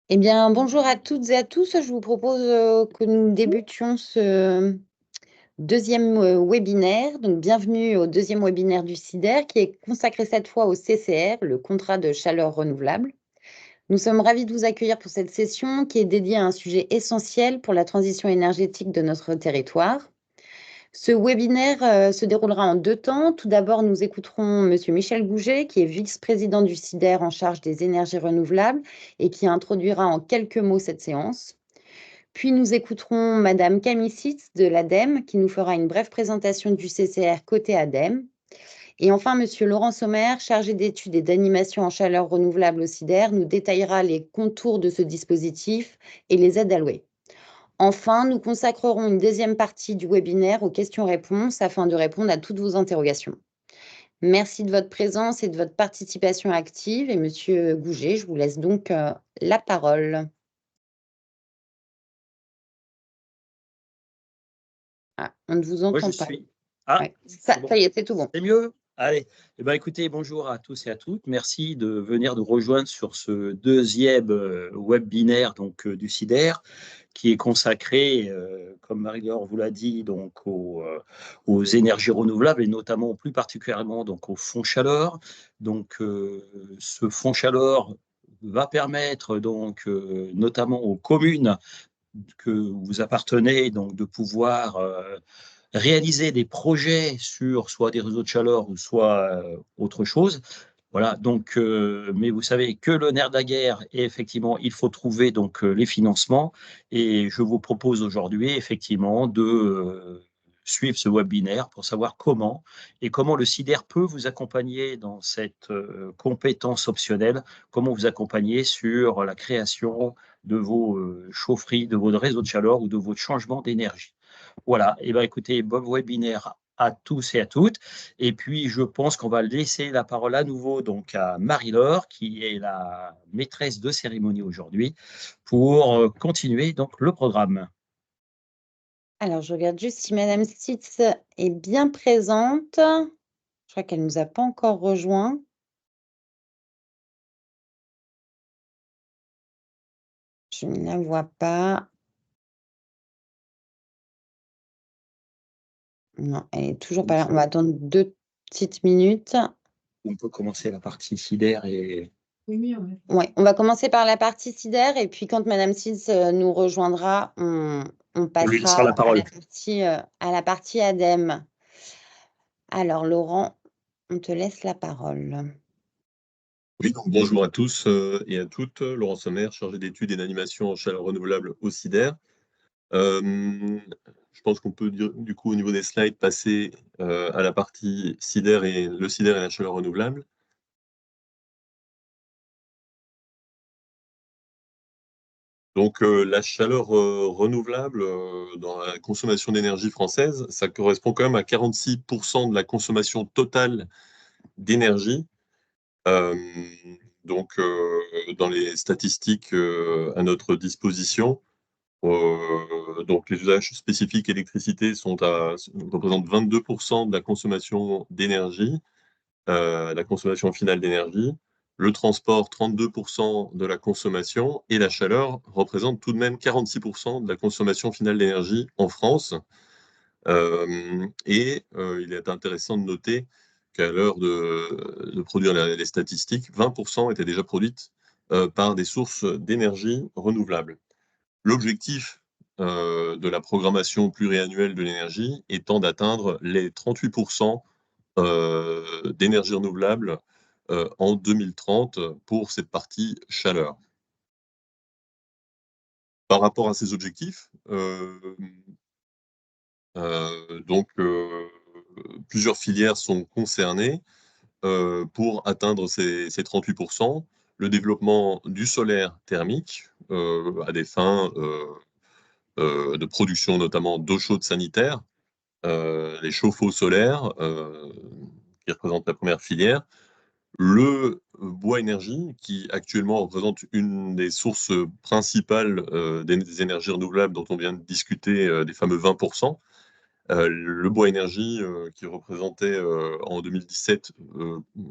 Eh bien, bonjour à toutes et à tous. Je vous propose que nous débutions ce deuxième webinaire. Donc, bienvenue au deuxième webinaire du CIDER qui est consacré cette fois au CCR, le contrat de chaleur renouvelable. Nous sommes ravis de vous accueillir pour cette session qui est dédiée à un sujet essentiel pour la transition énergétique de notre territoire. Ce webinaire se déroulera en 2 temps. Tout d'abord, nous écouterons Monsieur Michel Gouget, qui est vice-président du CIDER en charge des énergies renouvelables et qui introduira en quelques mots cette séance. Puis nous écouterons Madame Camille Sitz de l'ADEME, qui nous fera une brève présentation du CCR côté ADEME. Et enfin, Monsieur Laurent Sommer, chargé d'études et d'animation en chaleur renouvelable au CIDER, nous détaillera les contours de ce dispositif et les aides allouées. Enfin, nous consacrerons une deuxième partie du webinaire aux questions-réponses afin de répondre à toutes vos interrogations. Merci de votre présence et de votre participation active. Et Monsieur Gouget, je vous laisse donc la parole. Ah, on ne vous Moi, je entend pas. suis. Ah, Ouais. c'est bon. Ça y est, c'est tout bon. C'est mieux? Allez. Eh ben, écoutez, bonjour à tous et à toutes. Merci de venir nous rejoindre sur ce deuxième webinaire du CIDER, qui est consacré, comme Marie-Laure vous l'a dit, aux énergies renouvelables et notamment plus particulièrement au fonds chaleur. Ce fonds chaleur va permettre notamment aux communes que vous appartenez de pouvoir réaliser des projets sur soit des réseaux de chaleur ou soit autre chose. Voilà, mais vous savez que le nerf de la guerre, et effectivement, il faut trouver les financements. Et je vous propose aujourd'hui, effectivement, de suivre ce webinaire pour savoir comment le CIDER peut vous accompagner dans cette compétence optionnelle, comment vous accompagner sur la création de vos chaufferies, de vos réseaux de chaleur ou de votre changement d'énergie. Voilà, et bien écoutez, bon webinaire à tous et à toutes. Et puis, je pense qu'on va laisser la parole à nouveau à Marie-Laure, qui est la maîtresse de cérémonie aujourd'hui, pour continuer le programme. Alors, je regarde juste si Madame Sitz est bien présente. Je crois qu'elle ne nous a pas encore rejoint. Je ne la vois pas. Non, elle est toujours pas là. On va attendre 2 petites minutes. On peut commencer la partie CIDER et... Ouais, on va commencer par la partie CIDER et puis quand Madame Sitz nous rejoindra, on on lui passera laissera la parole. à la partie ADEME. Alors Laurent, on te laisse la parole. Oui, donc bonjour à tous et à toutes. Laurent Sommer, chargé d'études et d'animation en chaleur renouvelable au CIDER. Je pense qu'on peut du coup au niveau des slides passer à la partie CIDER et le CIDER et la chaleur renouvelable. Donc la chaleur renouvelable dans la consommation d'énergie française, ça correspond quand même à 46% de la consommation totale d'énergie. Dans les statistiques à notre disposition, donc les usages spécifiques électricité représentent 22% de la consommation d'énergie, la consommation finale d'énergie. Le transport, 32% de la consommation, et la chaleur représente tout de même 46% de la consommation finale d'énergie en France. Il est intéressant de noter qu'à l'heure de produire les statistiques, 20% étaient déjà produites par des sources d'énergie renouvelables. L'objectif de la programmation pluriannuelle de l'énergie étant d'atteindre les 38% d'énergie renouvelable en 2030 pour cette partie chaleur. Par rapport à ces objectifs, plusieurs filières sont concernées pour atteindre ces 38%. Le développement du solaire thermique à des fins de production notamment d'eau chaude sanitaire, les chauffe-eau solaires qui représentent la première filière, le bois énergie qui actuellement représente une des sources principales des énergies renouvelables dont on vient de discuter, des fameux 20%. Le bois énergie qui représentait en 2017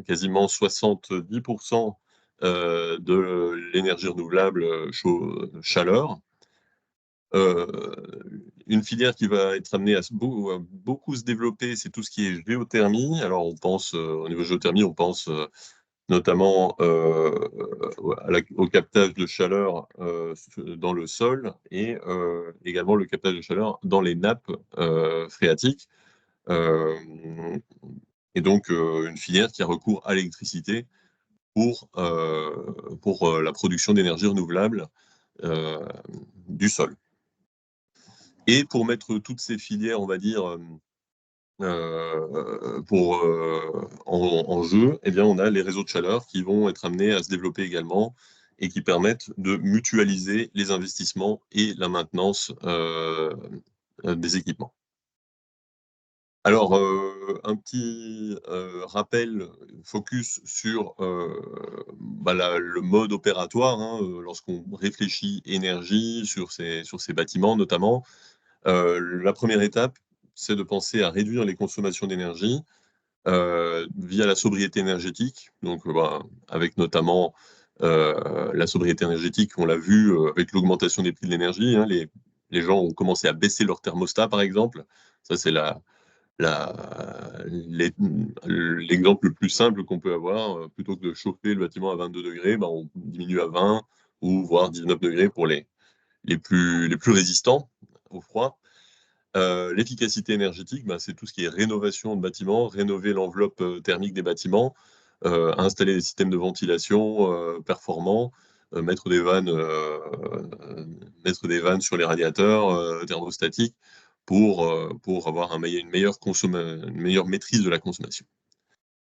quasiment 70% de l'énergie renouvelable chaleur. Une filière qui va être amenée à beaucoup se développer, c'est tout ce qui est géothermie. Alors, on pense, au niveau géothermie, on pense notamment au captage de chaleur dans le sol et également le captage de chaleur dans les nappes phréatiques. Et donc, une filière qui a recours à l'électricité pour la production d'énergie renouvelable du sol. Et pour mettre toutes ces filières, on va dire, en jeu, eh bien, on a les réseaux de chaleur qui vont être amenés à se développer également et qui permettent de mutualiser les investissements et la maintenance des équipements. Alors, un petit rappel, focus sur le mode opératoire, hein, lorsqu'on réfléchit énergie sur ces bâtiments notamment. La première étape, c'est de penser à réduire les consommations d'énergie via la sobriété énergétique. Donc, avec notamment la sobriété énergétique, on l'a vu avec l'augmentation des prix de l'énergie. Hein, les gens ont commencé à baisser leur thermostat, par exemple. Ça, c'est l'exemple le plus simple qu'on peut avoir. Plutôt que de chauffer le bâtiment à 22 degrés, on diminue à 20 ou voire 19 degrés pour les plus résistants au froid. L'efficacité énergétique, c'est tout ce qui est rénovation de bâtiments, rénover l'enveloppe thermique des bâtiments, installer des systèmes de ventilation performants, mettre des vannes sur les radiateurs thermostatiques pour avoir une meilleure maîtrise de la consommation.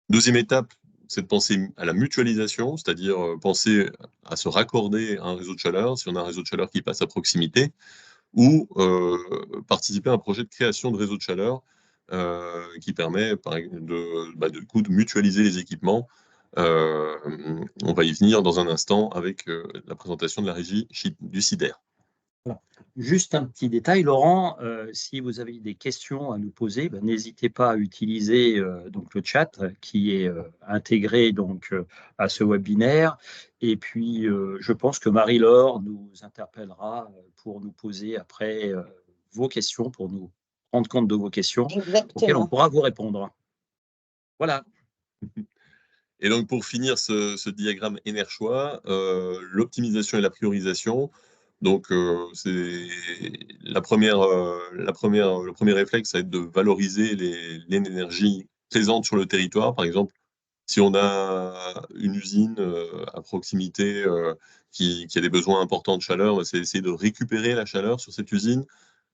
Deuxième étape, c'est de penser à la mutualisation, c'est-à-dire penser à se raccorder à un réseau de chaleur, si on a un réseau de chaleur qui passe à proximité, ou participer à un projet de création de réseau de chaleur qui permet de mutualiser les équipements. On va y venir dans un instant avec la présentation de la régie du SIDER. Voilà. Juste un petit détail, Laurent, si vous avez des questions à nous poser, n'hésitez pas à utiliser donc le chat qui est intégré donc à ce webinaire. Et puis, je pense que Marie-Laure nous interpellera pour nous poser après vos questions, pour nous rendre compte de vos questions, auxquelles on pourra vous répondre. Voilà. Et donc, pour finir ce diagramme Enerchoix, l'optimisation et la priorisation. Donc, le premier réflexe, ça va être de valoriser l'énergie présente sur le territoire. Par exemple, si on a une usine à proximité qui a des besoins importants de chaleur, c'est essayer de récupérer la chaleur sur cette usine.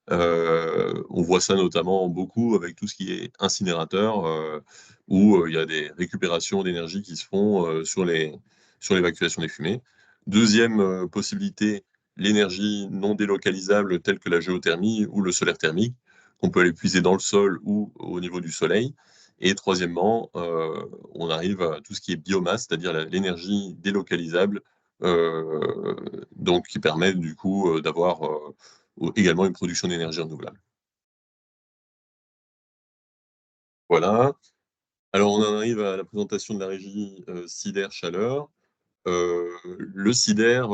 On voit ça notamment beaucoup avec tout ce qui est incinérateur, où il y a des récupérations d'énergie qui se font sur l'évacuation des fumées. Deuxième possibilité, l'énergie non délocalisable telle que la géothermie ou le solaire thermique, qu'on peut aller puiser dans le sol ou au niveau du soleil. Et troisièmement, on arrive à tout ce qui est biomasse, c'est-à-dire l'énergie délocalisable, donc qui permet du coup d'avoir également une production d'énergie renouvelable. Voilà. Alors, on en arrive à la présentation de la régie SIDER Chaleur. Le SIDER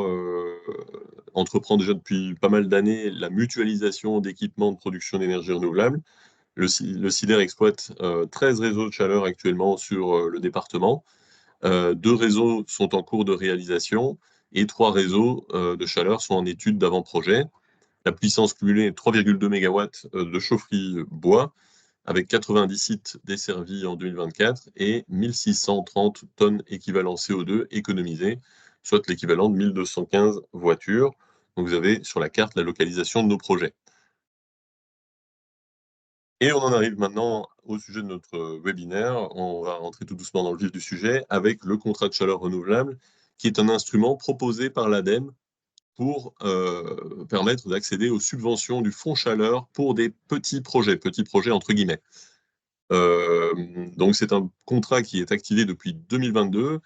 entreprend déjà depuis pas mal d'années la mutualisation d'équipements de production d'énergie renouvelable. Le SIDER exploite 13 réseaux de chaleur actuellement sur le département. 2 réseaux sont en cours de réalisation et 3 réseaux de chaleur sont en étude d'avant-projet. La puissance cumulée est 3,2 MW de chaufferie bois, avec 90 sites desservis en 2024 et 1630 tonnes équivalent CO2 économisées, soit l'équivalent de 1215 voitures. Donc vous avez sur la carte la localisation de nos projets. Et on en arrive maintenant au sujet de notre webinaire. On va rentrer tout doucement dans le vif du sujet avec le contrat de chaleur renouvelable, qui est un instrument proposé par l'ADEME pour permettre d'accéder aux subventions du fonds chaleur pour des petits projets entre guillemets. Donc c'est un contrat qui est activé depuis 2022,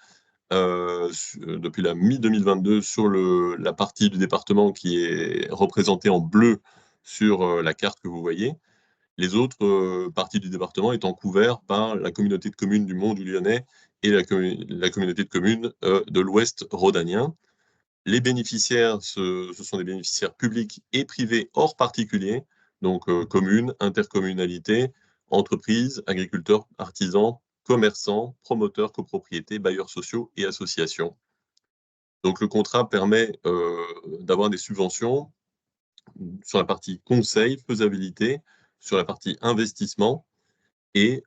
depuis la mi-2022 sur la partie du département qui est représentée en bleu sur la carte que vous voyez. Les autres parties du département étant couvertes par la communauté de communes du Mont du Lyonnais et la communauté de communes de l'Ouest rhodanien. Les bénéficiaires, ce sont des bénéficiaires publics et privés hors particulier, donc communes, intercommunalités, entreprises, agriculteurs, artisans, commerçants, promoteurs, copropriétés, bailleurs sociaux et associations. Donc le contrat permet d'avoir des subventions sur la partie conseil, faisabilité, sur la partie investissement, et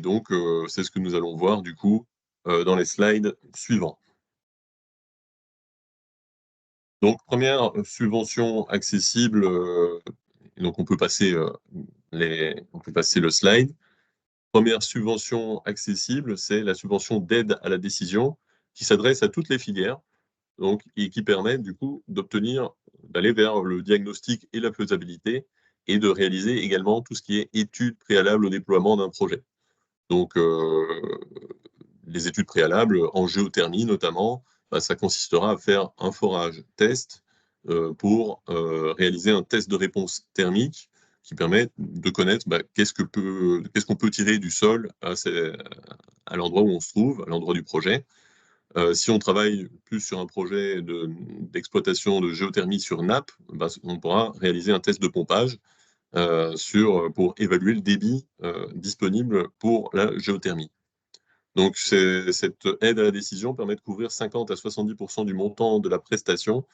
donc c'est ce que nous allons voir du coup dans les slides suivants. Donc première subvention accessible, donc on peut passer le slide. Première subvention accessible, c'est la subvention d'aide à la décision qui s'adresse à toutes les filières, donc, et qui permet du coup d'aller vers le diagnostic et la faisabilité et de réaliser également tout ce qui est études préalables au déploiement d'un projet. Donc, les études préalables en géothermie notamment, ça consistera à faire un forage test pour réaliser un test de réponse thermique qui permet de connaître qu'est-ce qu'on peut tirer du sol à l'endroit où on se trouve, à l'endroit du projet. Si on travaille plus sur un projet d'exploitation de géothermie sur nappe, on pourra réaliser un test de pompage pour évaluer le débit disponible pour la géothermie. Donc, cette aide à la décision permet de couvrir 50 à 70% du montant de la prestation,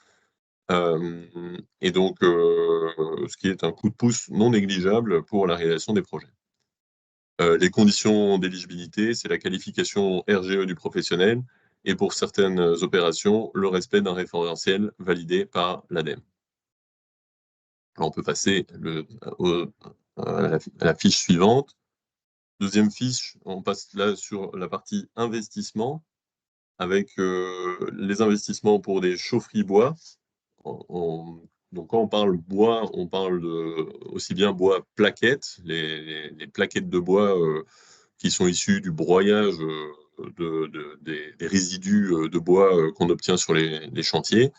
et donc ce qui est un coup de pouce non négligeable pour la réalisation des projets. Les conditions d'éligibilité, c'est la qualification RGE du professionnel et pour certaines opérations, le respect d'un référentiel validé par l'ADEME. On peut passer à la fiche suivante. Deuxième fiche, on passe là sur la partie investissement avec les investissements pour des chaufferies bois. Donc quand on parle bois, on parle aussi bien bois plaquettes, les plaquettes de bois qui sont issues du broyage des résidus de bois qu'on obtient sur les chantiers.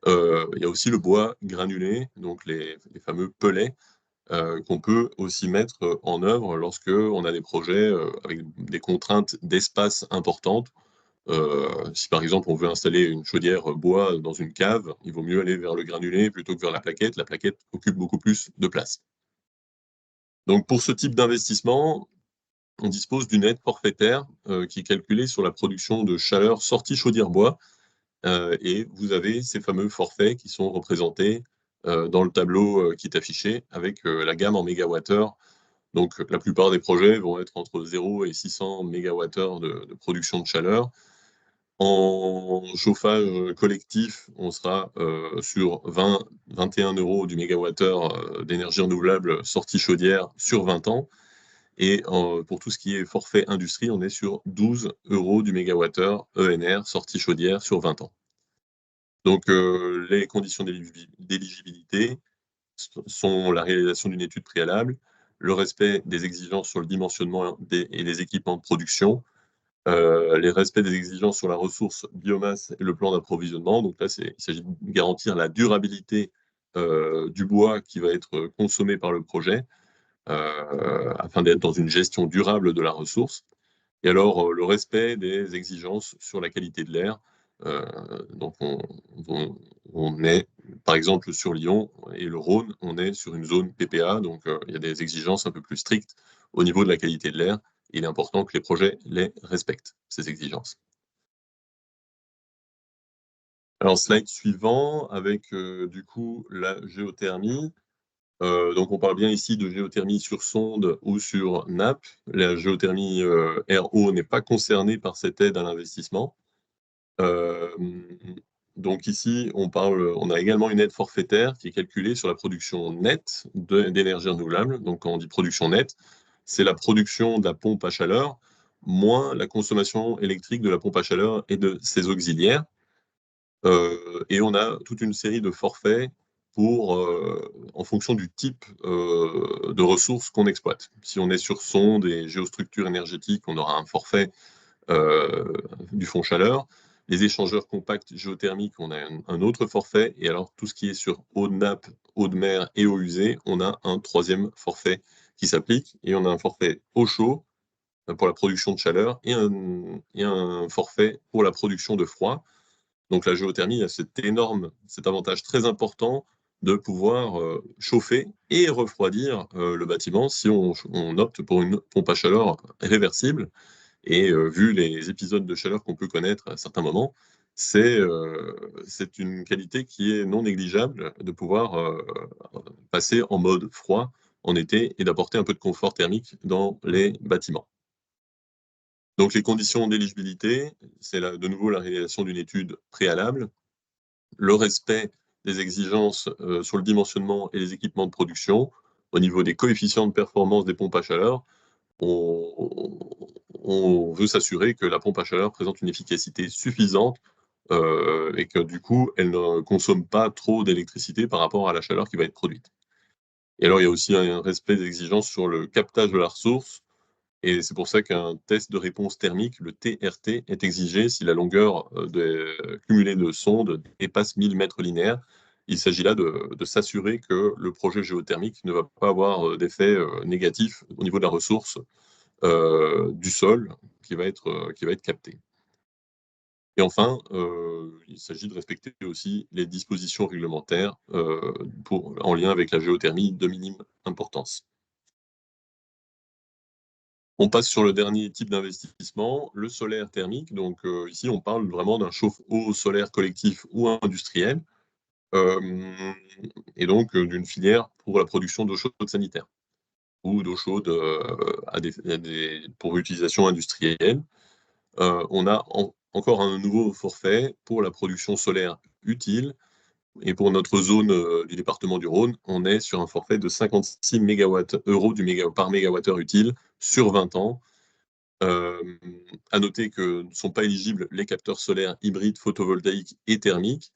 Il y a aussi le bois granulé, donc les fameux pellets, qu'on peut aussi mettre en œuvre lorsque on a des projets avec des contraintes d'espace importantes. Si par exemple on veut installer une chaudière bois dans une cave, il vaut mieux aller vers le granulé plutôt que vers la plaquette. La plaquette occupe beaucoup plus de place. Donc pour ce type d'investissement, on dispose d'une aide forfaitaire qui est calculée sur la production de chaleur sortie chaudière bois. Et vous avez ces fameux forfaits qui sont représentés dans le tableau qui est affiché avec la gamme en mégawattheure. Donc la plupart des projets vont être entre 0 et 600 mégawattheures de production de chaleur. En chauffage collectif, on sera sur 21 € du mégawattheure d'énergie renouvelable sortie chaudière sur 20 ans. Et pour tout ce qui est forfait industrie, on est sur 12 € du mégawattheure ENR sortie chaudière sur 20 ans. Donc les conditions d'éligibilité sont la réalisation d'une étude préalable, le respect des exigences sur le dimensionnement et les équipements de production, les respects des exigences sur la ressource biomasse et le plan d'approvisionnement. Donc là, il s'agit de garantir la durabilité du bois qui va être consommé par le projet afin d'être dans une gestion durable de la ressource. Et alors, le respect des exigences sur la qualité de l'air. Donc, on est, par exemple, sur Lyon et le Rhône, on est sur une zone PPA, donc il y a des exigences un peu plus strictes au niveau de la qualité de l'air. Il est important que les projets les respectent, ces exigences. Alors, slide suivant, avec du coup la géothermie. Donc on parle bien ici de géothermie sur sonde ou sur nappe. La géothermie RO n'est pas concernée par cette aide à l'investissement. Donc ici, on a également une aide forfaitaire qui est calculée sur la production nette d'énergie renouvelable. Donc quand on dit production nette, c'est la production de la pompe à chaleur moins la consommation électrique de la pompe à chaleur et de ses auxiliaires. Et on a toute une série de forfaits en fonction du type de ressources qu'on exploite. Si on est sur sonde et géostructure énergétique, on aura un forfait du fonds chaleur. Les échangeurs compacts géothermiques, on a un autre forfait. Et alors, tout ce qui est sur eau de nappe, eau de mer et eau usée, on a un troisième forfait qui s'applique. Et on a un forfait eau chaude pour la production de chaleur et un forfait pour la production de froid. Donc la géothermie a cet avantage très important de pouvoir chauffer et refroidir le bâtiment si on opte pour une pompe à chaleur réversible. Et vu les épisodes de chaleur qu'on peut connaître à certains moments, c'est une qualité qui est non négligeable de pouvoir passer en mode froid en été et d'apporter un peu de confort thermique dans les bâtiments. Donc les conditions d'éligibilité, c'est de nouveau la réalisation d'une étude préalable, le respect des exigences sur le dimensionnement et les équipements de production. Au niveau des coefficients de performance des pompes à chaleur, on veut s'assurer que la pompe à chaleur présente une efficacité suffisante et que du coup, elle ne consomme pas trop d'électricité par rapport à la chaleur qui va être produite. Et alors, il y a aussi un respect des exigences sur le captage de la ressource. Et c'est pour ça qu'un test de réponse thermique, le TRT, est exigé si la longueur cumulée de sondes dépasse 1000 mètres linéaires. Il s'agit là de s'assurer que le projet géothermique ne va pas avoir d'effet négatif au niveau de la ressource du sol qui va être capté. Et enfin, il s'agit de respecter aussi les dispositions réglementaires en lien avec la géothermie de minime importance. On passe sur le dernier type d'investissement, le solaire thermique. Donc ici, on parle vraiment d'un chauffe-eau solaire collectif ou industriel, et donc d'une filière pour la production d'eau chaude sanitaire ou d'eau chaude pour utilisation industrielle. On a encore un nouveau forfait pour la production solaire utile. Et pour notre zone du département du Rhône, on est sur un forfait de 56 € par mégawattheure utile sur 20 ans. À noter que ne sont pas éligibles les capteurs solaires hybrides photovoltaïques et thermiques,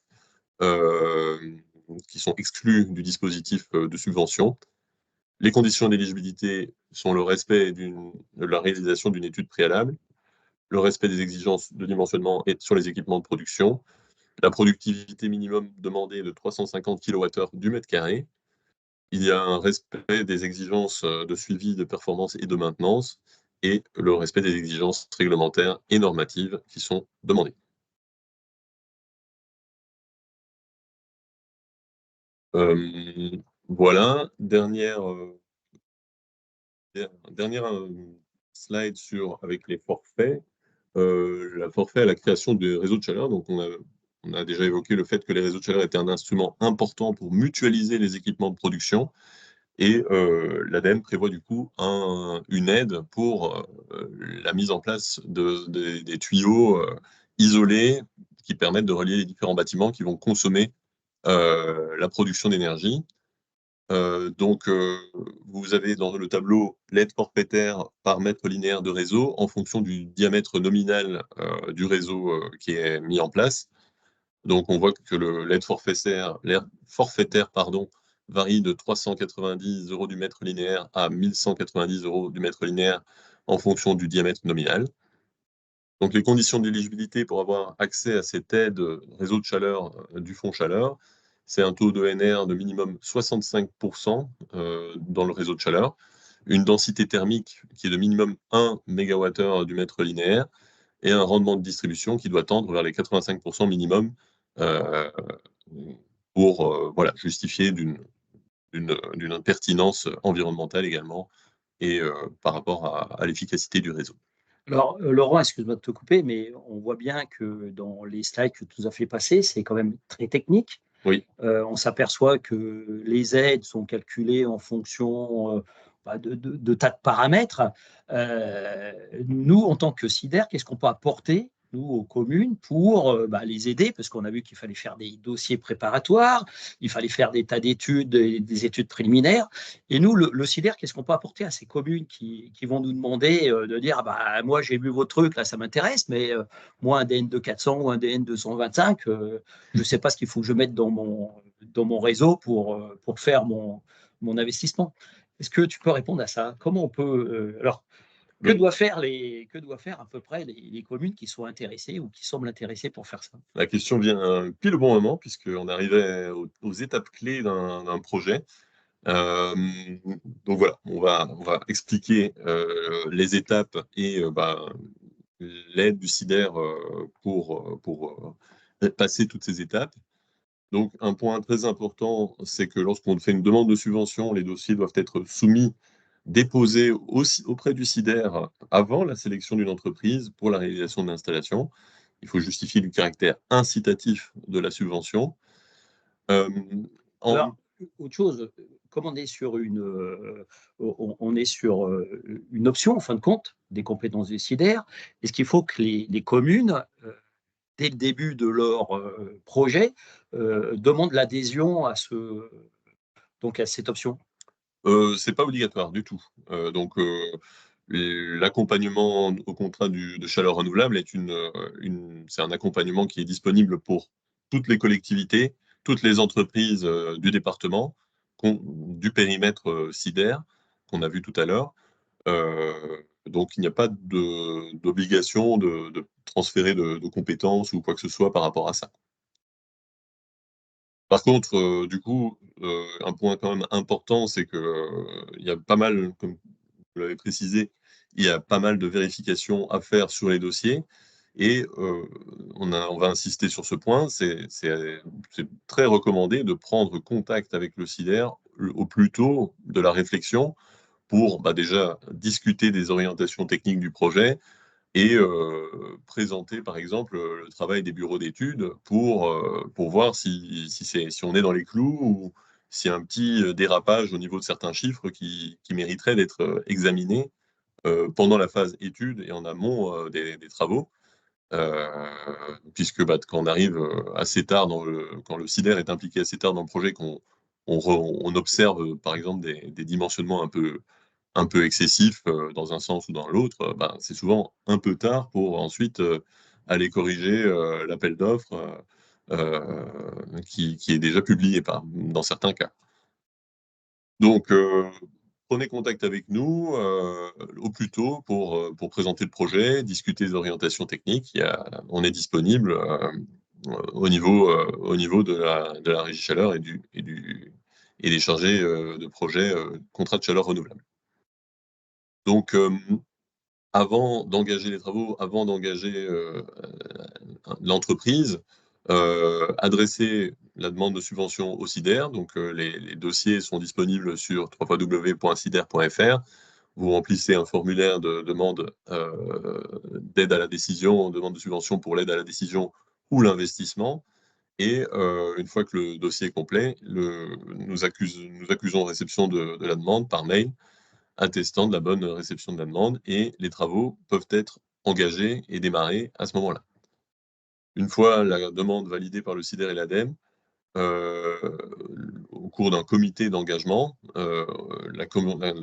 qui sont exclus du dispositif de subvention. Les conditions d'éligibilité sont le respect de la réalisation d'une étude préalable, le respect des exigences de dimensionnement et sur les équipements de production, la productivité minimum demandée est de 350 kWh du mètre carré. Il y a un respect des exigences de suivi de performance et de maintenance et le respect des exigences réglementaires et normatives qui sont demandées. Voilà, dernière slide avec les forfaits. La forfait à la création des réseaux de chaleur. Donc, on a déjà évoqué le fait que les réseaux de chaleur étaient un instrument important pour mutualiser les équipements de production. Et l'ADEME prévoit du coup une aide pour la mise en place des tuyaux isolés qui permettent de relier les différents bâtiments qui vont consommer la production d'énergie. Donc, vous avez dans le tableau l'aide forfaitaire par mètre linéaire de réseau en fonction du diamètre nominal du réseau qui est mis en place. Donc, on voit que l'aide forfaitaire varie de 390 € du mètre linéaire à 1190 € du mètre linéaire en fonction du diamètre nominal. Donc, les conditions d'éligibilité pour avoir accès à cette aide réseau de chaleur du fonds chaleur, c'est un taux d'ENR de minimum 65% dans le réseau de chaleur, une densité thermique qui est de minimum 1 MWh du mètre linéaire et un rendement de distribution qui doit tendre vers les 85% minimum pour justifier d'une pertinence environnementale également et par rapport à l'efficacité du réseau. Alors, Laurent, excuse-moi de te couper, mais on voit bien que dans les slides que tu nous as fait passer, c'est quand même très technique. Oui. On s'aperçoit que les aides sont calculées en fonction de tas de paramètres. Nous, en tant que SIDER, qu'est-ce qu'on peut apporter, nous, aux communes, pour les aider? Parce qu'on a vu qu'il fallait faire des dossiers préparatoires, il fallait faire des tas d'études, des études préliminaires. Et nous, le SIDER, qu'est-ce qu'on peut apporter à ces communes qui vont nous demander de dire moi, j'ai vu vos trucs, là, ça m'intéresse, mais moi, un DN 400 ou un DN 225, je ne sais pas ce qu'il faut que je mette dans mon réseau pour faire mon investissement. Est-ce que tu peux répondre à ça? Comment on peut que doivent faire à peu près les communes qui sont intéressées ou qui semblent intéressées pour faire ça? La question vient pile au bon moment, puisqu'on arrivait aux étapes clés d'un projet. Euh, donc voilà, on va expliquer les étapes et l'aide du SIDER pour passer toutes ces étapes. Donc un point très important, c'est que lorsqu'on fait une demande de subvention, les dossiers doivent être soumis, déposés aussi auprès du SIDER avant la sélection d'une entreprise pour la réalisation de l'installation. Il faut justifier du caractère incitatif de la subvention. Euh, en- Alors, autre chose, comme on est sur on est sur une option, en fin de compte, des compétences du SIDER, est-ce qu'il faut que les communes, dès le début de leur projet, demandent l'adhésion donc à cette option? C'est pas obligatoire du tout. L'accompagnement au contrat de chaleur renouvelable c'est un accompagnement qui est disponible pour toutes les collectivités, toutes les entreprises du département, du périmètre SIDER qu'on a vu tout à l'heure. Donc il n'y a pas d'obligation de transférer de compétences ou quoi que ce soit par rapport à ça. Par contre, du coup, un point quand même important, c'est que il y a pas mal, comme vous l'avez précisé, il y a pas mal de vérifications à faire sur les dossiers. Et on va insister sur ce point, c'est très recommandé de prendre contact avec le SIDER au plus tôt de la réflexion pour déjà discuter des orientations techniques du projet, et présenter par exemple le travail des bureaux d'études pour voir si on est dans les clous ou s'il y a un petit dérapage au niveau de certains chiffres qui mériteraient d'être examinés pendant la phase étude et en amont des travaux. Puisque quand on arrive assez tard, quand le SIDER est impliqué assez tard dans le projet, on observe par exemple des dimensionnements un peu excessif dans un sens ou dans l'autre, c'est souvent un peu tard pour ensuite aller corriger l'appel d'offres qui est déjà publié dans certains cas. Donc, prenez contact avec nous au plus tôt pour présenter le projet, discuter des orientations techniques. On est disponible au niveau de la régie chaleur et des chargés de projet contrat de chaleur renouvelable. Donc, avant d'engager les travaux, avant d'engager l'entreprise, adresser la demande de subvention au SIDER. Donc, les dossiers sont disponibles sur www.sider.fr. Vous remplissez un formulaire de demande d'aide à la décision, demande de subvention pour l'aide à la décision ou l'investissement. Et une fois que le dossier est complet, nous accusons réception de la demande par mail, attestant de la bonne réception de la demande, et les travaux peuvent être engagés et démarrés à ce moment-là. Une fois la demande validée par le SIDER et l'ADEME, au cours d'un comité d'engagement, la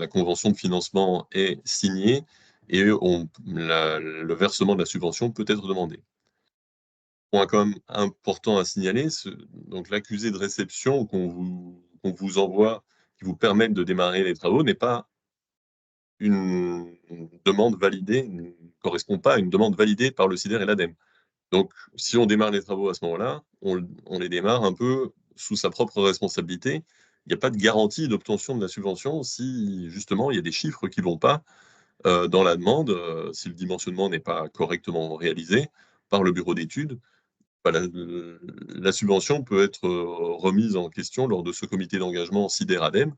convention de financement est signée et le versement de la subvention peut être demandé. Point quand même important à signaler, donc l'accusé de réception qu'on vous envoie, qui vous permet de démarrer les travaux, n'est pas une demande validée, ne correspond pas à une demande validée par le SIDER et l'ADEME. Donc, si on démarre les travaux à ce moment-là, on les démarre un peu sous sa propre responsabilité. Il n'y a pas de garantie d'obtention de la subvention si, justement, il y a des chiffres qui ne vont pas dans la demande, si le dimensionnement n'est pas correctement réalisé par le bureau d'études. La subvention peut être remise en question lors de ce comité d'engagement SIDER-ADEME.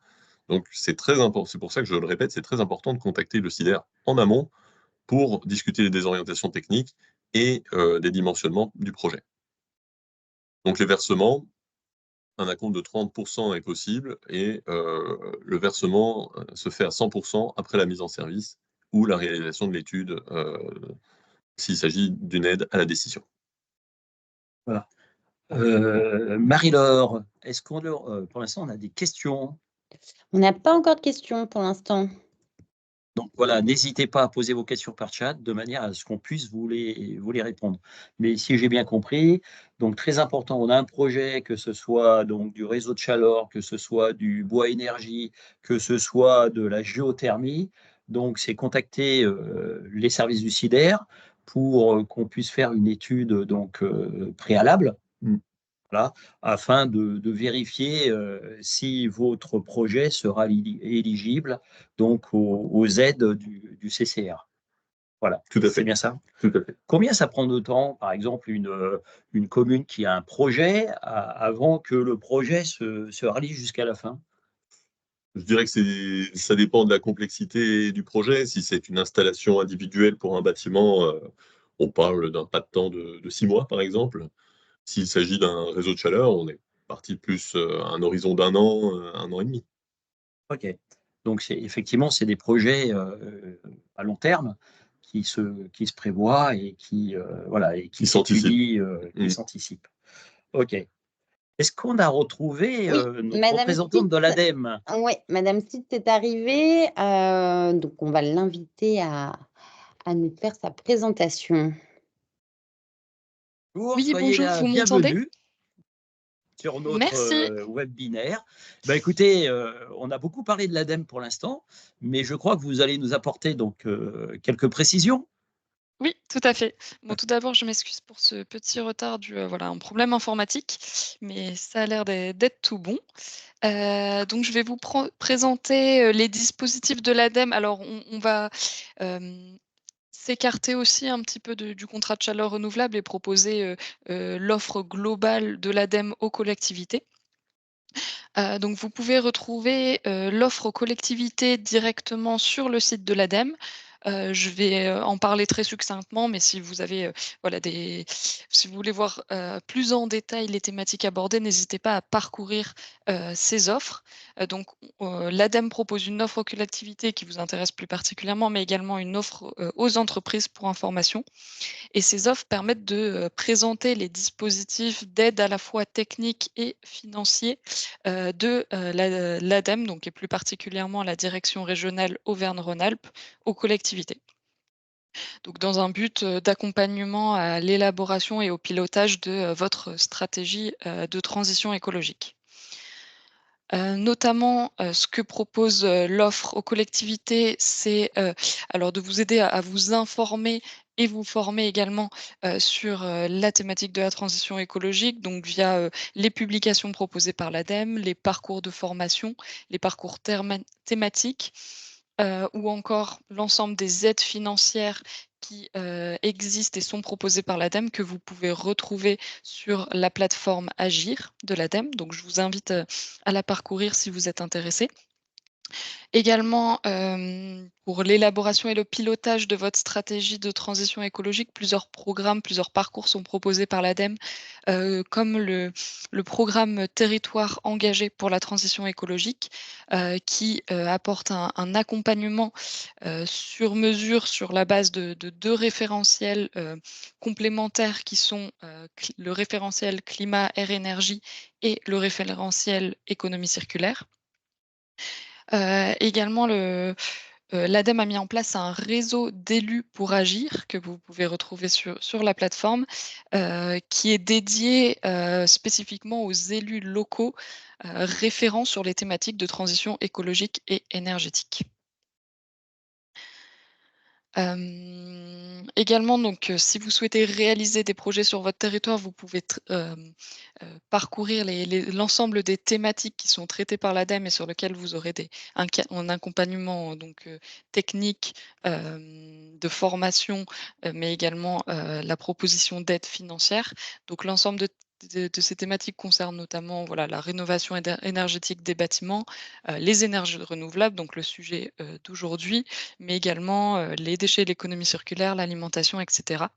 Donc, c'est très important. C'est pour ça que je le répète, c'est très important de contacter le SIDER en amont pour discuter des orientations techniques et des dimensionnements du projet. Donc les versements, un acompte de 30% est possible et le versement se fait à 100% après la mise en service ou la réalisation de l'étude s'il s'agit d'une aide à la décision. Voilà. Marie-Laure, est-ce qu'on pour l'instant on a des questions? On n'a pas encore de questions pour l'instant. Donc voilà, n'hésitez pas à poser vos questions par chat de manière à ce qu'on puisse vous les répondre. Mais si j'ai bien compris, donc très important, on a un projet, que ce soit donc du réseau de chaleur, que ce soit du bois énergie, que ce soit de la géothermie. Donc c'est contacter les services du SIDER pour qu'on puisse faire une étude donc préalable. Voilà, afin de vérifier si votre projet sera éligible donc aux aides du CCR. Voilà, Tout à c'est fait, bien ça. tout à fait. Combien ça prend de temps, par exemple, une commune qui a un projet avant que le projet se réalise jusqu'à la fin? Je dirais que ça dépend de la complexité du projet. Si c'est une installation individuelle pour un bâtiment, on parle d'un pas de temps de 6 mois, par exemple. S'il s'agit d'un réseau de chaleur, on est parti plus, à un horizon d'1 an, 1 an et demi. OK. Donc c'est effectivement, c'est des projets, à long terme qui se prévoient et qui, voilà et qui Qui s'anticipe. s'étudient, qui Mmh. s'anticipent. OK. Est-ce qu'on a retrouvé, Oui, notre madame représentante de Stitz, l'ADEME? ouais, madame Stitz est arrivée, donc on va l'inviter à nous faire sa présentation. Bonjour, Oui, soyez bonjour, la vous m'entendez? bienvenue sur notre, Merci. webinaire. Bah, écoutez, on a beaucoup parlé de l'ADEME pour l'instant, mais je crois que vous allez nous apporter donc, quelques précisions? Oui, tout à fait. Bon, tout d'abord, je m'excuse pour ce petit retard dû à voilà, un problème informatique, mais ça a l'air d'être tout bon. Donc je vais vous présenter, les dispositifs de l'ADEME. Alors on va, s'écarter aussi un petit peu du contrat de chaleur renouvelable et proposer, l'offre globale de l'ADEME aux collectivités. Donc vous pouvez retrouver, l'offre aux collectivités directement sur le site de l'ADEME. Je vais, en parler très succinctement, mais si vous avez, voilà si vous voulez voir, plus en détail les thématiques abordées, n'hésitez pas à parcourir, ces offres. Donc l'ADEME propose une offre aux collectivités qui vous intéresse plus particulièrement, mais également une offre, aux entreprises pour information. Et ces offres permettent de présenter les dispositifs d'aide à la fois techniques et financiers de l'ADEME, donc et plus particulièrement la direction régionale Auvergne-Rhône-Alpes, aux collectivités. Donc dans un but d'accompagnement à l'élaboration et au pilotage de votre stratégie de transition écologique. Notamment, ce que propose, l'offre aux collectivités, c'est, alors de vous aider à vous informer et vous former également, sur, la thématique de la transition écologique, donc via, les publications proposées par l'ADEME, les parcours de formation, les parcours thématiques, ou encore l'ensemble des aides financières qui, existent et sont proposées par l'ADEME, que vous pouvez retrouver sur la plateforme Agir de l'ADEME. Donc je vous invite, à la parcourir si vous êtes intéressé. Également, pour l'élaboration et le pilotage de votre stratégie de transition écologique, plusieurs programmes, plusieurs parcours sont proposés par l'ADEME, comme le programme Territoire engagé pour la transition écologique, qui, apporte un accompagnement, sur mesure sur la base de 2 référentiels, complémentaires qui sont, le référentiel climat, air, énergie et le référentiel économie circulaire. Également l'ADEME a mis en place un réseau d'élus pour agir que vous pouvez retrouver sur la plateforme, qui est dédié, spécifiquement aux élus locaux, référents sur les thématiques de transition écologique et énergétique. Également donc, si vous souhaitez réaliser des projets sur votre territoire, vous pouvez parcourir l'ensemble des thématiques qui sont traitées par l'ADEME et sur lesquelles vous aurez un accompagnement donc, technique, de formation, mais également, la proposition d'aide financière. Donc l'ensemble de ces thématiques concernent notamment, voilà, la rénovation énergétique des bâtiments, les énergies renouvelables, donc le sujet, d'aujourd'hui, mais également, les déchets, l'économie circulaire, l'alimentation et cetera.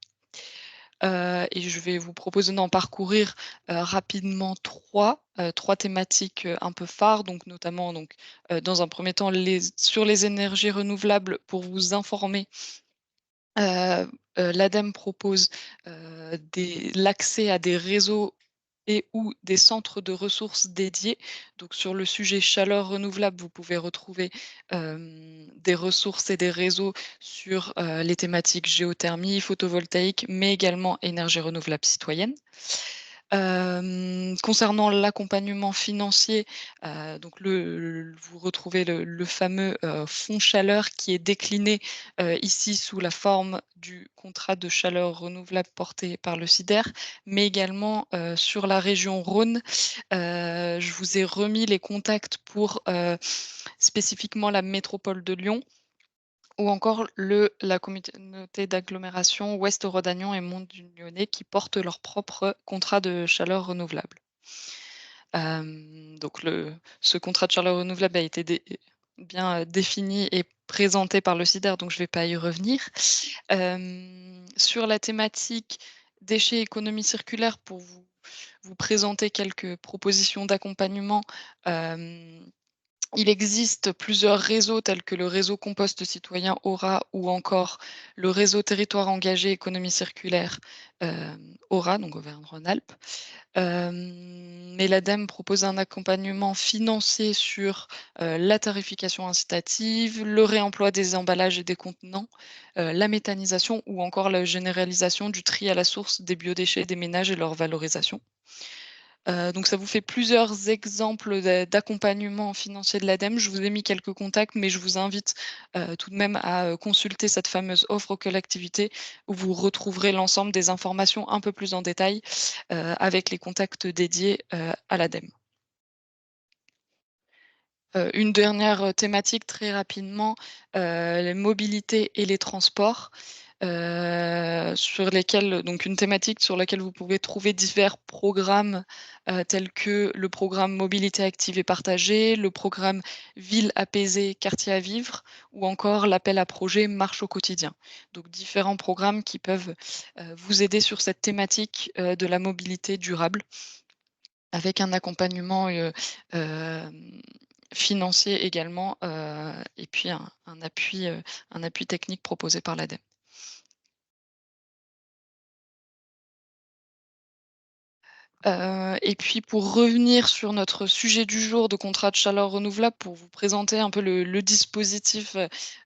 Et je vais vous proposer d'en parcourir, rapidement 3 thématiques, un peu phares, donc notamment donc, dans un premier temps sur les énergies renouvelables pour vous informer. Heu L'ADEME propose, l'accès à des réseaux et ou des centres de ressources dédiés. Donc sur le sujet chaleur renouvelable, vous pouvez retrouver, des ressources et des réseaux sur, les thématiques géothermie, photovoltaïque, mais également énergie renouvelable citoyenne. Concernant l'accompagnement financier, donc vous retrouvez le fameux fonds chaleur qui est décliné ici sous la forme du contrat de chaleur renouvelable porté par le SIDER, mais également sur la région Rhône. Je vous ai remis les contacts pour spécifiquement la métropole de Lyon ou encore la communauté d'agglomération Ouest-Rhodanion et Mont-du-Lyonnais qui portent leur propre contrat de chaleur renouvelable. Donc ce contrat de chaleur renouvelable a été bien défini et présenté par le SIDER, donc je ne vais pas y revenir. Sur la thématique déchets, économie circulaire, pour vous présenter quelques propositions d'accompagnement, il existe plusieurs réseaux tels que le réseau Compost Citoyen Aura ou encore le réseau Territoire Engagé Économie Circulaire Aura, donc Auvergne-Rhône-Alpes. Mais l'ADEME propose un accompagnement financier sur la tarification incitative, le réemploi des emballages et des contenants, la méthanisation ou encore la généralisation du tri à la source des biodéchets des ménages et leur valorisation. Donc ça vous fait plusieurs exemples d'accompagnement financier de l'ADEME. Je vous ai mis quelques contacts, mais je vous invite tout de même à consulter cette fameuse offre aux collectivités où vous retrouverez l'ensemble des informations un peu plus en détail avec les contacts dédiés à l'ADEME. Une dernière thématique très rapidement, les mobilités et les transports. Sur lesquels donc une thématique sur laquelle vous pouvez trouver divers programmes, tels que le programme Mobilité active et partagée, le programme Ville apaisée, quartier à vivre ou encore l'appel à projet Marche au quotidien. Donc différents programmes qui peuvent, vous aider sur cette thématique, de la mobilité durable avec un accompagnement, financier également, et puis un appui technique proposé par l'ADEME. Et puis pour revenir sur notre sujet du jour de contrat de chaleur renouvelable, pour vous présenter un peu le dispositif,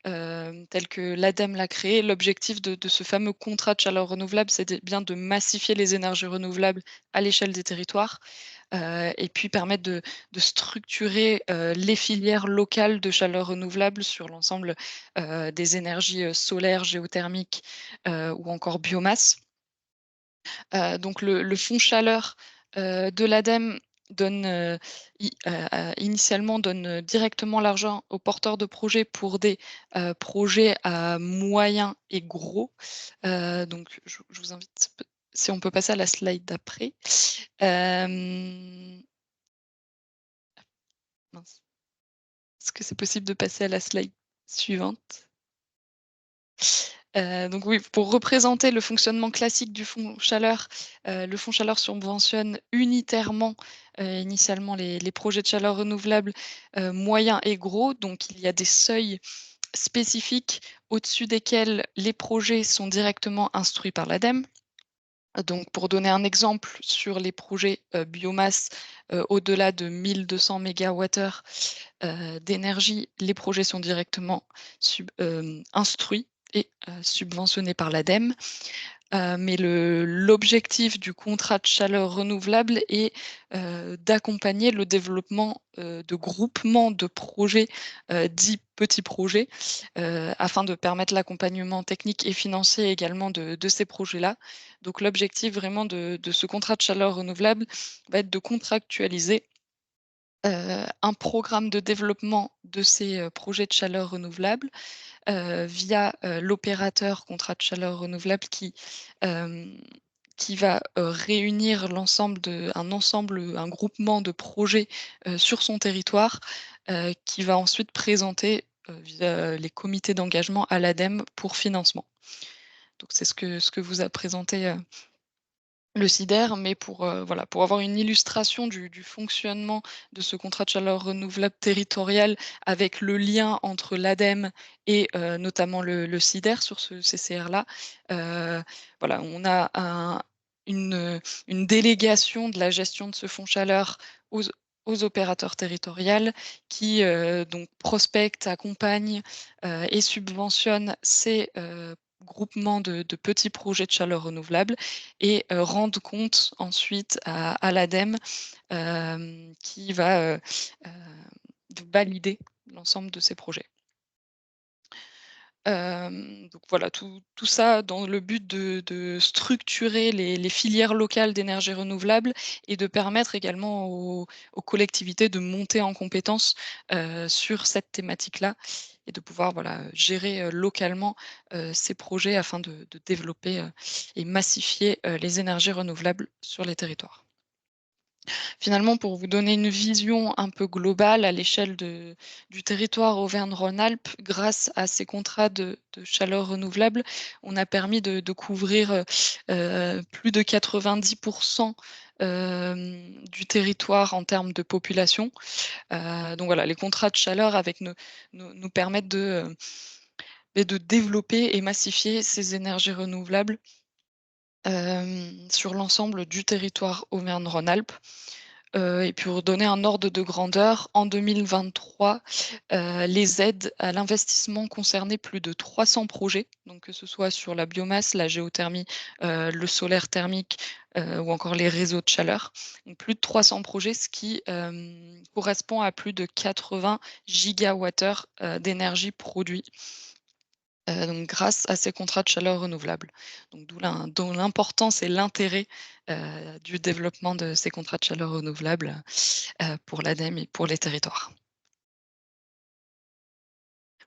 tel que l'ADEME l'a créé. L'objectif de ce fameux contrat de chaleur renouvelable, c'est bien de massifier les énergies renouvelables à l'échelle des territoires, et puis permettre de structurer, les filières locales de chaleur renouvelable sur l'ensemble, des énergies, solaires, géothermiques, ou encore biomasse. Donc le fonds chaleur, de l'ADEME donne, initialement donne, directement l'argent aux porteurs de projets pour des, projets à moyen et gros. Donc je vous invite si on peut passer à la slide d'après. Mince. Est-ce que c'est possible de passer à la slide suivante? Donc oui, pour représenter le fonctionnement classique du fonds chaleur, le fonds chaleur subventionne unitairement, initialement les projets de chaleur renouvelable, moyens et gros. Donc il y a des seuils spécifiques au-dessus desquels les projets sont directement instruits par l'ADEME. Donc pour donner un exemple sur les projets, biomasse, au-delà de 1 200 mégawattheures, d'énergie, les projets sont directement instruits et subventionnés par l'ADEME. Mais l'objectif du contrat de chaleur renouvelable est d'accompagner le développement de groupements de projets dits petits projets, afin de permettre l'accompagnement technique et financier également de ces projets-là. Donc l'objectif vraiment de ce contrat de chaleur renouvelable va être de contractualiser un programme de développement de ces projets de chaleur renouvelable via l'opérateur contrat de chaleur renouvelable qui va réunir un groupement de projets sur son territoire, qui va ensuite présenter via les comités d'engagement à l'ADEME pour financement. Donc c'est ce que vous a présenté le SIDER, mais voilà, pour avoir une illustration du fonctionnement de ce contrat de chaleur renouvelable territorial avec le lien entre l'ADEME et notamment le SIDER sur ce CCR-là. Voilà, on a une délégation de la gestion de ce fonds chaleur aux opérateurs territoriaux qui donc prospectent, accompagnent et subventionnent ces groupement de petits projets de chaleur renouvelable et rendre compte ensuite à l'ADEME qui va valider l'ensemble de ces projets. Donc voilà, tout ça dans le but de structurer les filières locales d'énergie renouvelable et de permettre également aux collectivités de monter en compétences, sur cette thématique-là et de pouvoir, voilà, gérer, localement, ces projets afin de développer, et massifier, les énergies renouvelables sur les territoires. Finalement, pour vous donner une vision un peu globale à l'échelle du territoire Auvergne-Rhône-Alpes, grâce à ces contrats de chaleur renouvelable, on a permis de couvrir plus de 90% du territoire en termes de population. Donc voilà, les contrats de chaleur nous permettent de développer et massifier ces énergies renouvelables sur l'ensemble du territoire Auvergne-Rhône-Alpes. Et pour donner un ordre de grandeur, en 2023, les aides à l'investissement concernaient plus de 300 projets, donc que ce soit sur la biomasse, la géothermie, le solaire thermique, ou encore les réseaux de chaleur. Donc plus de 300 projets, ce qui correspond à plus de 80 gigawattheures d'énergie produite. Donc grâce à ces contrats de chaleur renouvelable. Donc d'où l'importance et l'intérêt, du développement de ces contrats de chaleur renouvelable, pour l'ADEME et pour les territoires.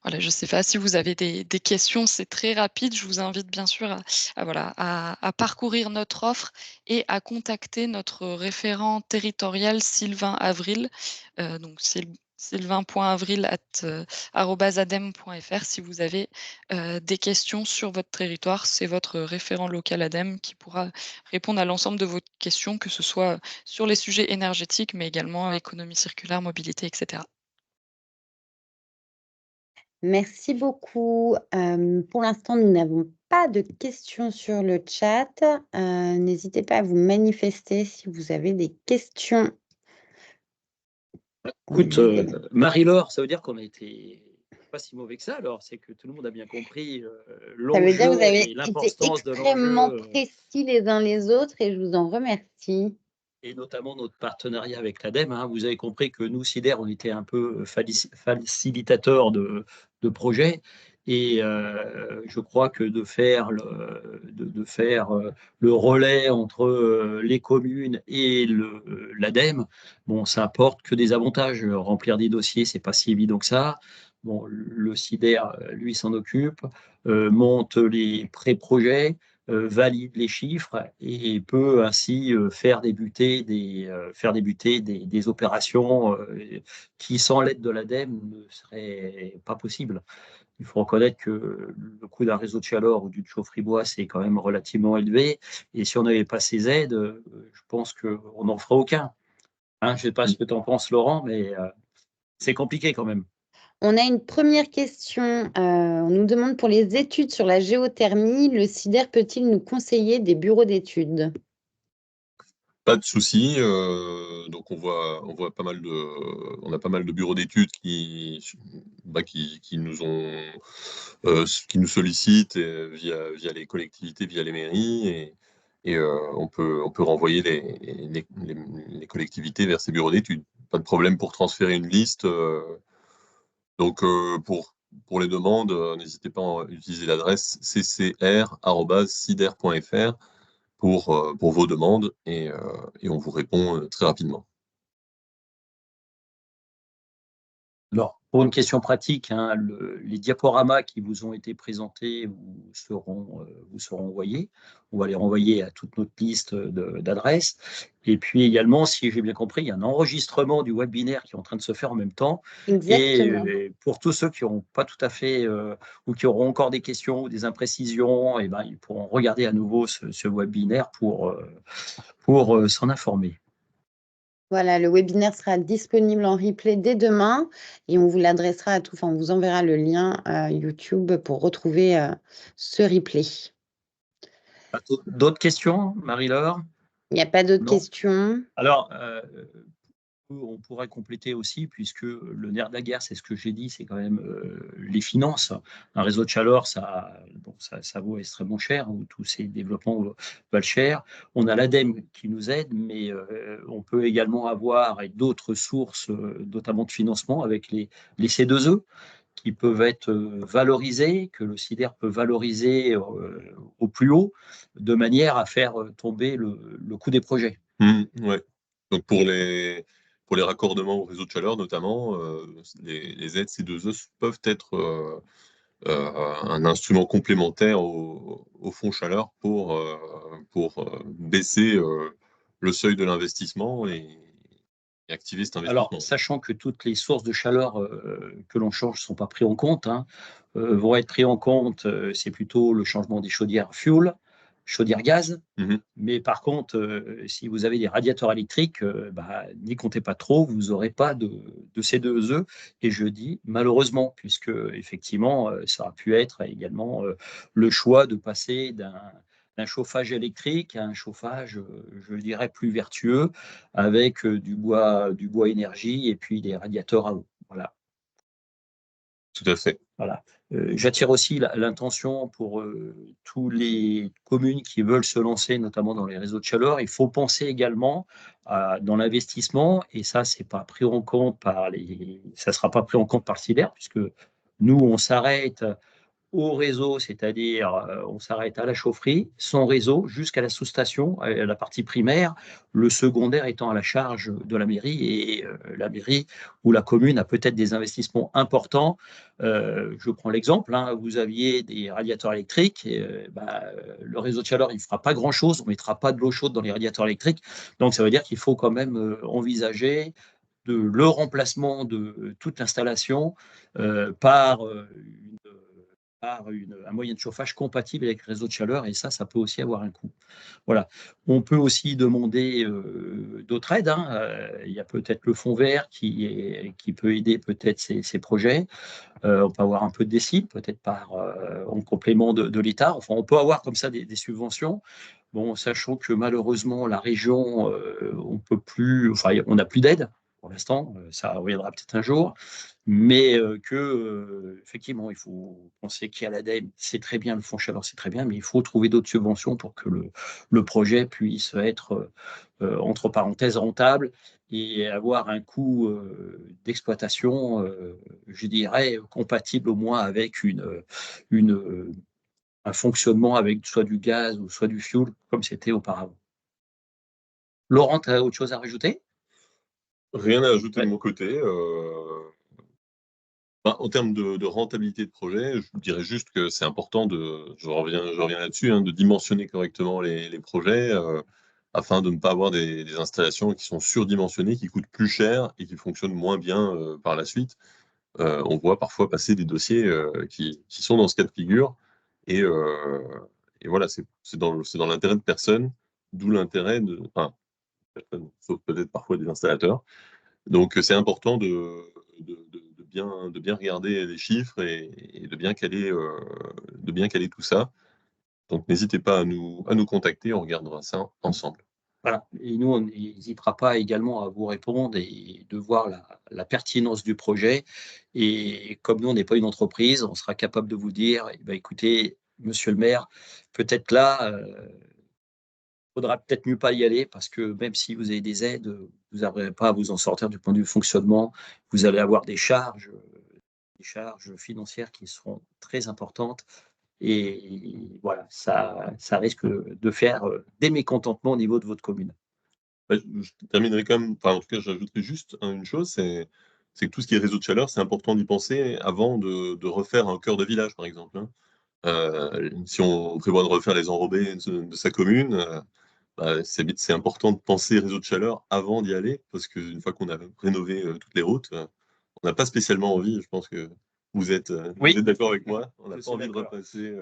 Voilà, je ne sais pas si vous avez des questions, c'est très rapide. Je vous invite bien sûr à parcourir notre offre et à contacter notre référent territorial Sylvain Avril, donc sylvain.avril@adem.fr si vous avez des questions sur votre territoire. C'est votre référent local ADEME qui pourra répondre à l'ensemble de vos questions, que ce soit sur les sujets énergétiques, mais également économie circulaire, mobilité, etc. Merci beaucoup. Pour l'instant, nous n'avons pas de questions sur le chat. N'hésitez pas à vous manifester si vous avez des questions. Écoute, Marie-Laure, ça veut dire qu'on a été pas si mauvais que ça, alors c'est que tout le monde a bien compris Ça veut dire que l'enjeu vous avez et été l'importance de extrêmement l'enjeu, précis les uns les autres et je vous en remercie. et notamment notre partenariat avec l'ADEME. Hein. Vous avez compris que nous, SIDER, on était un peu facilitateurs de projets. Et je crois que de faire le relais entre les communes et l'ADEME, bon, ça apporte que des avantages. Remplir des dossiers, c'est pas si évident que ça. Bon, le SIDER, lui, s'en occupe, monte les pré-projets, valide les chiffres et peut ainsi faire débuter des opérations qui, sans l'aide de l'ADEME, ne seraient pas possibles. Il faut reconnaître que le coût d'un réseau de chaleur ou d'une chaufferie bois, c'est quand même relativement élevé. Et si on n'avait pas ces aides, je pense qu'on n'en ferait aucun. Hein, je ne sais pas ce que tu en penses, Laurent, mais c'est compliqué quand même. On a une première question. On nous demande pour les études sur la géothermie, le SIDER peut-il nous conseiller des bureaux d'études? Pas de souci. Donc on a pas mal de bureaux d'études qui nous sollicitent via les collectivités, via les mairies, et on peut renvoyer les collectivités vers ces bureaux d'études. Pas de problème pour transférer une liste. Donc pour les demandes, n'hésitez pas à utiliser l'adresse ccr@sider.fr pour vos demandes, et on vous répond très rapidement. Alors, pour une question pratique, hein, les diaporamas qui vous ont été présentés vous seront envoyés. On va les renvoyer à toute notre liste d'adresses. Et puis également, si j'ai bien compris, il y a un enregistrement du webinaire qui est en train de se faire en même temps. Exactement. Et pour tous ceux qui n'auront pas tout à fait ou qui auront encore des questions ou des imprécisions, eh ben, ils pourront regarder à nouveau ce webinaire pour s'en informer. Voilà, le webinaire sera disponible en replay dès demain et on vous l'adressera à tous, enfin, on vous enverra le lien YouTube pour retrouver ce replay. D'autres questions, Marie-Laure? Il n'y a pas d'autres Non. questions. Alors, on pourrait compléter aussi, puisque le nerf de la guerre, c'est ce que j'ai dit, c'est quand même les finances. Un réseau de chaleur, ça vaut extrêmement cher, où tous ces développements valent cher. On a l'ADEME qui nous aide, mais on peut également avoir d'autres sources, notamment de financement, avec les C2E, qui peuvent être valorisés, que le CIDER peut valoriser au plus haut, de manière à faire tomber le coût des projets. Ouais. Donc pour les raccordements au réseau de chaleur notamment, les aides C2E peuvent être un instrument complémentaire au fonds chaleur pour baisser le seuil de l'investissement et activer cet investissement. Alors, sachant que toutes les sources de chaleur que l'on change ne sont pas prises en compte, vont être prises en compte, c'est plutôt le changement des chaudières fuel, chaudières gaz. Mais par contre, si vous avez des radiateurs électriques, n'y comptez pas trop, vous n'aurez pas de C2E. Et je dis malheureusement, puisque effectivement, ça a pu être également le choix de passer d'un chauffage électrique à un chauffage, je dirais, plus vertueux, avec du bois énergie et puis des radiateurs à eau. Voilà. Tout à fait. Voilà. J'attire aussi l'intention pour tous les communes qui veulent se lancer, notamment dans les réseaux de chaleur. Il faut penser également dans l'investissement, et ça, c'est pas pris en compte ça sera pas pris en compte par le CIDER, puisque nous, on s'arrête au réseau, c'est-à-dire on s'arrête à la chaufferie, sans réseau, jusqu'à la sous-station, la partie primaire, le secondaire étant à la charge de la mairie, et la mairie ou la commune a peut-être des investissements importants. Je prends l'exemple, vous aviez des radiateurs électriques, le réseau de chaleur, il ne fera pas grand-chose, on ne mettra pas de l'eau chaude dans les radiateurs électriques, donc ça veut dire qu'il faut quand même envisager le remplacement de toute l'installation par un moyen de chauffage compatible avec le réseau de chaleur, et ça peut aussi avoir un coût. Voilà. On peut aussi demander d'autres aides. Il y a peut-être le fonds vert qui peut aider peut-être ces projets. On peut avoir un peu de DSIL, peut-être en complément de l'État. Enfin, on peut avoir comme ça des subventions. Bon, sachant que malheureusement, la région, on n'a plus d'aide pour l'instant. Ça reviendra peut-être un jour. Mais effectivement, il faut penser qu'il y a l'ADEME, c'est très bien, le fonds chaleur, c'est très bien, mais il faut trouver d'autres subventions pour que le projet puisse être, entre parenthèses, rentable et avoir un coût d'exploitation, je dirais, compatible au moins avec un fonctionnement avec soit du gaz ou soit du fioul, comme c'était auparavant. Laurent, tu as autre chose à rajouter? Rien à ajouter de mon côté. En termes de rentabilité de projet, je dirais juste que c'est important je reviens là-dessus, de dimensionner correctement les projets afin de ne pas avoir des installations qui sont surdimensionnées, qui coûtent plus cher et qui fonctionnent moins bien par la suite. On voit parfois passer des dossiers qui sont dans ce cas de figure et voilà, c'est dans l'intérêt de personne, d'où l'intérêt sauf peut-être parfois des installateurs. Donc c'est important de bien regarder les chiffres et de bien caler tout ça. Donc n'hésitez pas à nous contacter, on regardera ça ensemble. Voilà. Et nous, on n'hésitera pas également à vous répondre et de voir la pertinence du projet. Et comme nous, on n'est pas une entreprise, on sera capable de vous dire, écoutez, monsieur le maire, peut-être là, faudra peut-être mieux pas y aller, parce que même si vous avez des aides, vous n'arriverez pas à vous en sortir du point de vue fonctionnement. Vous allez avoir des charges financières qui seront très importantes. Et voilà, ça risque de faire des mécontentements au niveau de votre commune. Je terminerai quand même, en tout cas, j'ajouterai juste une chose, c'est que tout ce qui est réseau de chaleur, c'est important d'y penser avant de refaire un cœur de village, par exemple. Si on prévoit de refaire les enrobés de sa commune, c'est important de penser réseau de chaleur avant d'y aller, parce qu'une fois qu'on a rénové toutes les routes, on n'a pas spécialement envie, je pense que vous êtes d'accord avec moi, on n'a pas envie de repasser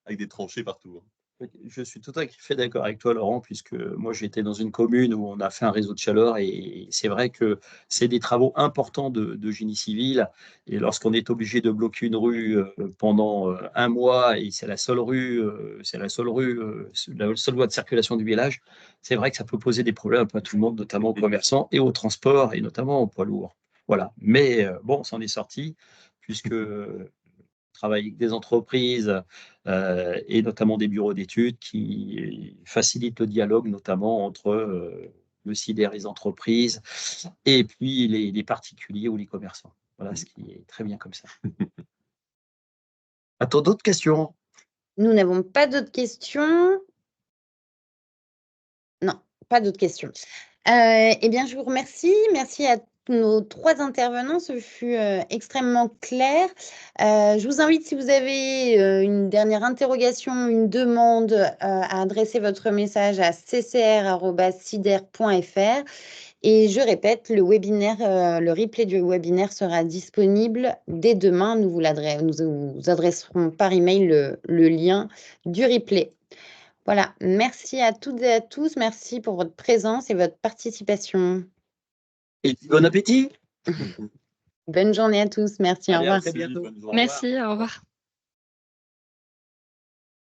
avec des tranchées partout. Je suis tout à fait d'accord avec toi, Laurent, puisque moi j'étais dans une commune où on a fait un réseau de chaleur et c'est vrai que c'est des travaux importants de génie civil. Et lorsqu'on est obligé de bloquer une rue pendant un mois et c'est la seule rue, la seule voie de circulation du village, c'est vrai que ça peut poser des problèmes un peu à tout le monde, notamment aux commerçants et aux transports et notamment aux poids lourds. Voilà. Mais bon, on s'en est sorti puisque travaille avec des entreprises et notamment des bureaux d'études qui facilitent le dialogue, notamment entre le CIDER et les entreprises et puis les particuliers ou les commerçants. Voilà, ce qui est très bien comme ça. Attends, d'autres questions? Nous n'avons pas d'autres questions. Non, pas d'autres questions. Eh bien, je vous remercie. Merci à nos 3 intervenants. Ce fut extrêmement clair. Je vous invite, si vous avez une dernière interrogation, une demande, à adresser votre message à ccr@cider.fr. Et je répète, le replay du webinaire sera disponible dès demain. Nous vous adresserons par email le lien du replay. Voilà, merci à toutes et à tous. Merci pour votre présence et votre participation. Et puis, bon appétit! Bonne journée à tous. Merci, au Allez, à revoir. très bientôt. Bonne journée. Merci, au revoir.